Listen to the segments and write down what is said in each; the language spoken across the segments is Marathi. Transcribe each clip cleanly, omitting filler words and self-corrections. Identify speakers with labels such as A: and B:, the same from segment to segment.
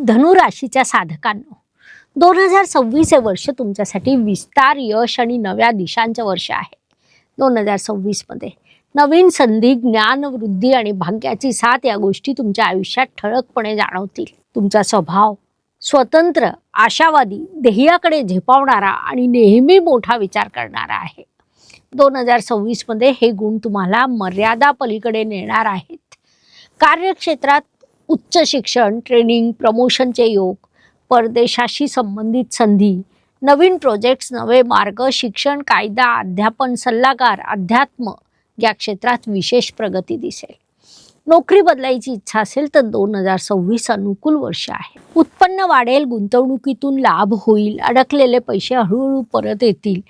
A: धनु राशीच्या साधकांनो, 2026 हे वर्ष तुमच्यासाठी विस्तार, यश आणि नव्या दिशांचे वर्ष आहे. 2026 मध्ये नवीन संधी, ज्ञान वृद्धी आणि भाग्याची साथ या गोष्टी तुमच्या आयुष्यात ठळकपणे जाणवतील. तुमचा स्वभाव स्वतंत्र, आशावादी, ध्येयाकडे झेपावणारा आणि नेहमी मोठा विचार करणारा आहे. 2026 मध्ये हे गुण तुम्हाला मर्यादा पलीकडे नेणार आहेत. कार्यक्षेत्रात उच्च शिक्षण, ट्रेनिंग, प्रमोशनचे योग, परदेशाशी संबंधित संधी, नवीन प्रोजेक्ट्स, नवे मार्ग, शिक्षण, कायदा, अध्यापन, सल्लागार, अध्यात्म या क्षेत्रात विशेष प्रगती दिसेल. नोकरी बदलायची इच्छा असेल तर 2026 अनुकूल वर्ष आहे. उत्पन्न वाढेल, गुंतवणुकीतून लाभ होईल, अडकलेले पैसे हळूहळू परत येतील.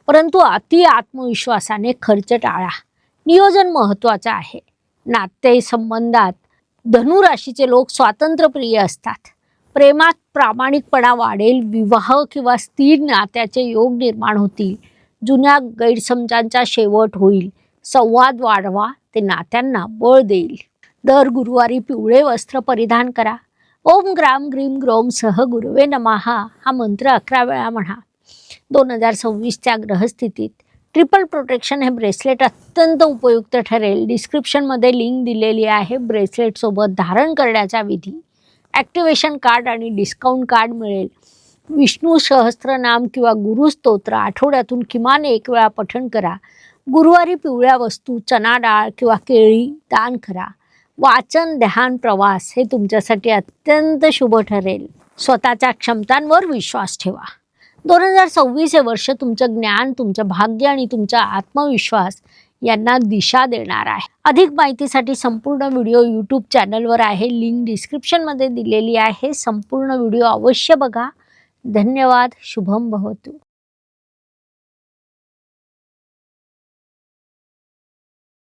A: परंतु अति आत्मविश्वासाने खर्च टाळा. नियोजन महत्त्वाचं आहे. नाते संबंधात धनु राशीचे लोक स्वातंत्र्यप्रिय असतात. प्रेमात प्रामाणिकपणा वाढेल. विवाह किंवा स्थिर नात्याचे योग निर्माण होतील. जुन्या गैरसमजांचा शेवट होईल. संवाद वाढवा, ते नात्यांना बळ देईल. दर गुरुवारी पिवळे वस्त्र परिधान करा. ओम ग्राम ग्रीम ग्रोम सह गुरुवे नमः हा मंत्र 11 वेळा म्हणा. 2026च्या ग्रहस्थितीत ट्रिपल प्रोटेक्शन हे ब्रेसलेट अत्यंत उपयुक्त ठरेल. डिस्क्रिप्शनमध्ये लिंक दिलेली आहे. ब्रेसलेटसोबत धारण करण्याचा विधी, ॲक्टिवेशन कार्ड आणि डिस्काउंट कार्ड मिळेल. विष्णू सहस्त्रनाम किंवा गुरुस्तोत्र आठवड्यातून किमान 1 वेळा पठण करा. गुरुवारी पिवळ्या वस्तू, चना डाळ किंवा केळी दान करा. वाचन, ध्यान, प्रवास हे तुमच्यासाठी अत्यंत शुभ ठरेल. स्वतःच्या क्षमतांवर विश्वास ठेवा. 2026 हे वर्ष तुमचं ज्ञान, तुमचं भाग्य आणि तुमचा आत्मविश्वास यांना दिशा देणार आहे. अधिक माहितीसाठी संपूर्ण व्हिडिओ यूट्यूब चॅनलवर आहे. लिंक डिस्क्रिप्शनमध्ये दिलेली आहे. संपूर्ण व्हिडिओ अवश्य बघा. धन्यवाद. शुभम भवतु.